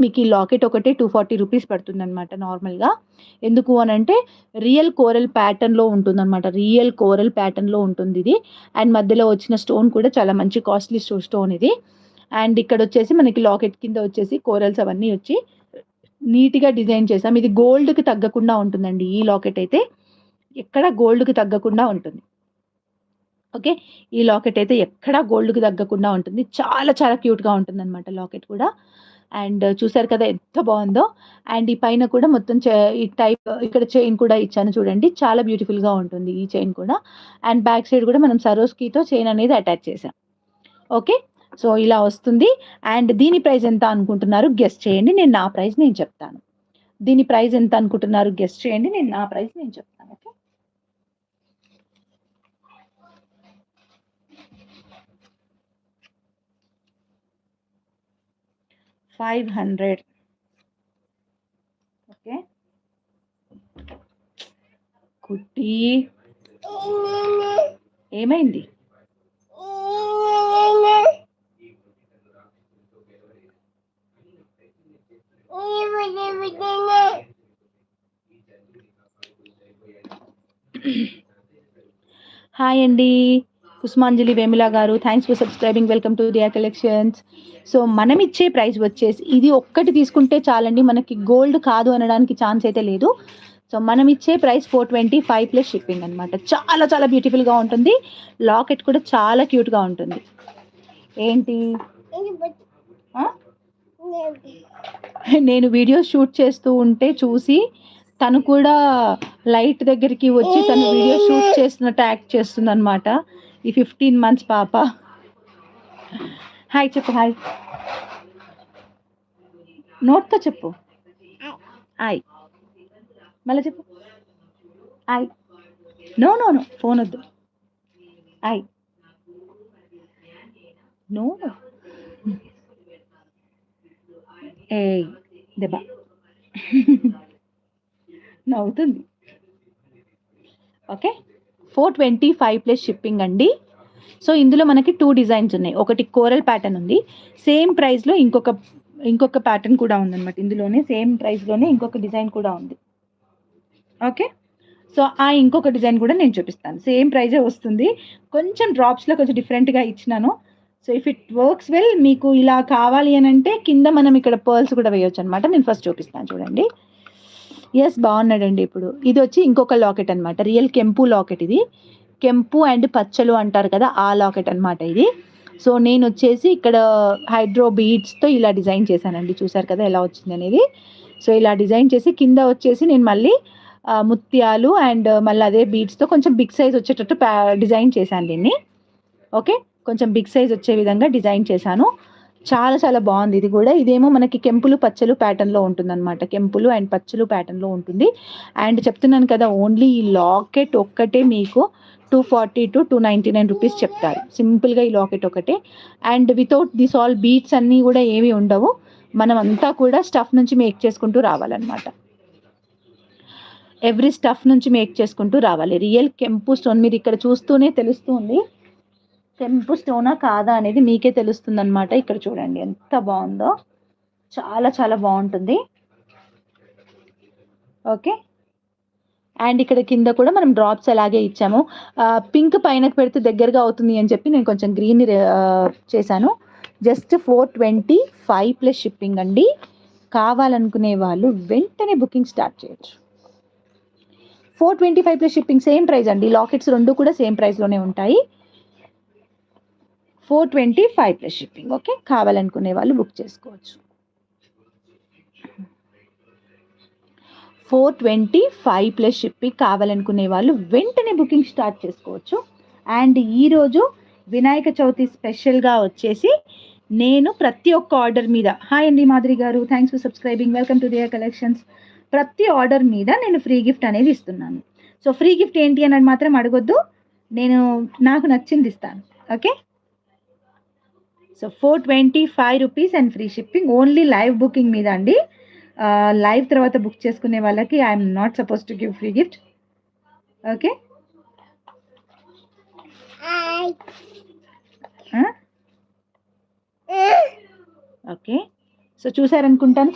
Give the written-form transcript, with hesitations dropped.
మీకు ఈ లాకెట్ ఒకటే 240 రూపీస్ పడుతుందనమాట నార్మల్‌గా. ఎందుకు అనంటే రియల్ కోరల్ ప్యాటర్న్‌లో ఉంటుందనమాట. రియల్ కోరల్ ప్యాటర్న్‌లో ఉంటుందిది. అండ్ మధ్యలో వచ్చిన స్టోన్ కూడా చాలా మంచి కాస్ట్‌లీ స్టోన్ ఇది. అండ్ ఇక్కడొచ్చేసి మనకి లాకెట్ కింద వచ్చేసి కోరల్స్ అవన్నీ వచ్చి నీట్‌గా డిజైన్ చేసాం. ఇది గోల్డ్‌కి తగ్గకుండా ఉంటుందండి. ఈ లాకెట్ అయితే ఎక్కడ గోల్డ్‌కి తగ్గకుండా ఉంటుంది. ఓకే. ఈ లాకెట్ అయితే ఎక్కడ గోల్డ్‌కి తగ్గకుండా ఉంటుంది. చాలా చాలా క్యూట్‌గా ఉంటుందనమాట లాకెట్ కూడా. అండ్ చూసారు కదా ఎంత బావుందో. అండ్ ఈ పైన కూడా మొత్తం ఈ టైప్ ఇక్కడ చైన్ కూడా ఇచ్చాను చూడండి. చాలా బ్యూటిఫుల్‌గా ఉంటుంది ఈ చైన్ కూడా. అండ్ బ్యాక్ సైడ్ కూడా మనం సరోస్‌కీతో చైన్ అనేది అటాచ్ చేసాం. ఓకే. సో, ఇలా వస్తుంది. అండ్ దీని ప్రైస్ ఎంత అనుకుంటున్నారు? గెస్ చేయండి. నేను నా ప్రైస్ నేను చెప్తాను. దీని ప్రైస్ ఎంత అనుకుంటున్నారు? గెస్ చేయండి. నేను నా ప్రైస్ నేను చెప్తాను. ఓకే. 500. ఓకే. కుట్టి ఏమైంది? హాయ్ అండి. Kusumanjali Vemula garu. Thanks for subscribing. Welcome to Diya collections. So, మనమిచ్చే ప్రైస్ వచ్చేసి ఇది ఒక్కటి తీసుకుంటే చాలండి. మనకి గోల్డ్ కాదు అనడానికి ఛాన్స్ అయితే లేదు. సో, మనమిచ్చే ప్రైస్ 425 ప్లస్ షిప్పింగ్ అనమాట. చాలా చాలా బ్యూటిఫుల్‌గా ఉంటుంది. లాకెట్ కూడా చాలా క్యూట్‌గా ఉంటుంది. ఏంటి? ఆ? నేను వీడియోస్ షూట్ చేస్తూ ఉంటే చూసి తను కూడా లైట్ దగ్గరికి వచ్చి తను వీడియో షూట్ చేస్తున్నట్టు యాక్ట్ చేస్తుందనమాట. ఈ 15 మంత్స్ పాప. హాయ్ చెప్పు హాయ్. నోట్‌తో చెప్పు. హాయ్. మళ్ళా చెప్పు. Hi. No no no phone వద్దు. హాయ్. నో. ఏయ్ దెబ్బ. నవ్వుతుంది. ఓకే. 425 ప్లస్ షిప్పింగ్ అండి. సో, ఇందులో మనకి 2 డిజైన్స్ ఉన్నాయి. ఒకటి కోరల్ ప్యాటర్న్ ఉంది. సేమ్ ప్రైస్‌లో ఇంకొక ప్యాటర్న్ కూడా ఉందన్నమాట. ఇందులోనే సేమ్ ప్రైస్‌లోనే ఇంకొక డిజైన్ కూడా ఉంది. ఓకే. సో, ఆ ఇంకొక డిజైన్ కూడా నేను చూపిస్తాను. సేమ్ ప్రైజే వస్తుంది. కొంచెం డ్రాప్స్‌లో కొంచెం డిఫరెంట్‌గా ఇచ్చినాను. So, if it works well మీకు ఇలా కావాలి అనంటే కింద మనం ఇక్కడ పర్ల్స్ కూడా వేయొచ్చనమాట. నేను ఫస్ట్ చూపిస్తాను చూడండి. యెస్ బావున్నాడండి ఇప్పుడు. ఇదొచ్చి ఇంకొక లాకెట్ అనమాట. రియల్ కెంపు లాకెట్ ఇది. కెంపు అండ్ పచ్చలు అంటారు కదా! ఆ లాకెట్ అనమాట ఇది. సో, నేనొచ్చేసి ఇక్కడ హైడ్రో బీడ్స్‌తో ఇలా డిజైన్ చేశానండి. చూసారు కదా ఎలా వచ్చిందనేది. సో, ఇలా డిజైన్ చేసి కింద వచ్చేసి నేను మళ్ళీ ముత్యాలు అండ్ మళ్ళీ అదే బీడ్స్‌తో కొంచెం బిగ్ సైజ్ వచ్చేటట్టు డిజైన్ చేశాను దీన్ని. ఓకే. కొంచెం బిగ్ సైజ్ వచ్చే విధంగా డిజైన్ చేశాను. చాలా చాలా బావుంది ఇది గూడా. ఇదేమో మనకి కెంపులు, పచ్చలు ప్యాటర్న్‌లో ఉంటుందనమాట. కెంపులు అండ్ పచ్చలు ప్యాటర్న్‌లో ఉంటుంది. అండ్ చెప్తున్నాను కదా! ఓన్లీ ఈ లాకెట్ ఒక్కటే మీకు 240-299 రూపీస్ చెప్తారు. సింపుల్‌గా ఈ లాకెట్ ఒకటే. And without this all beads అన్నీ గూడా ఏవి ఉండవు. మనం అంతా కూడా స్టఫ్ నుంచి మేక్ చేసుకుంటూ రావాలనమాట. ఎవ్రీ స్టఫ్ నుంచి మేక్ చేసుకుంటూ రావాలి. రియల్ కెంపు స్టోన్ మీరిక్కడ చూస్తూనే తెలుస్తుంది. కెంపు స్టోనా కాదా అనేది మీకే తెలుస్తుందనమాట. ఇక్కడ చూడండి ఎంత బావుందో. చాలా చాలా బావుంటుంది. ఓకే. అండ్ ఇక్కడ కింద కూడా మనం డ్రాప్స్ అలాగే ఇచ్చాము. పింక్ పైనకి పెడితే దగ్గరగా అవుతుంది అని చెప్పి నేను కొంచెం గ్రీన్‌ని చేశాను. జస్ట్ 425 ప్లస్ షిప్పింగ్ అండి. కావాలనుకునే వాళ్ళు వెంటనే బుకింగ్ స్టార్ట్ చేయొచ్చు. 425 ప్లస్ షిప్పింగ్ సేమ్ ప్రైస్ అండి. లాకెట్స్ 2 కూడా సేమ్ ప్రైస్‌లోనే ఉంటాయి. 425 ప్లస్ షిప్పింగ్. ఓకే. కావాలనుకునే వాళ్ళు బుక్ చేసుకోవచ్చు. 425 ప్లస్ షిప్పింగ్ కావాలనుకునే వాళ్ళు వెంటనే బుకింగ్ స్టార్ట్ చేసుకోవచ్చు. అండ్ ఈరోజు వినాయక చవితి స్పెషల్‌గా వచ్చేసి నేను ప్రతి ఒక్క ఆర్డర్ మీద హాయ్ అండి మాధురి గారు. Thanks for subscribing. Welcome to Diya collections. ప్రతి ఆర్డర్ మీద నేను ఫ్రీ గిఫ్ట్ అనేది ఇస్తున్నాను. సో, ఫ్రీ గిఫ్ట్ ఏంటి అని మాత్రం అడగొద్దు. నేను నాకు నచ్చింది ఇస్తాను. Okay. So, 425 rupees and free shipping only live booking మీద అండి. లైవ్ తర్వాత బుక్ చేసుకునే వాళ్ళకి I am not supposed to give free gift. Okay. ఆ! ఓకే. సో చూసారనుకుంటాను.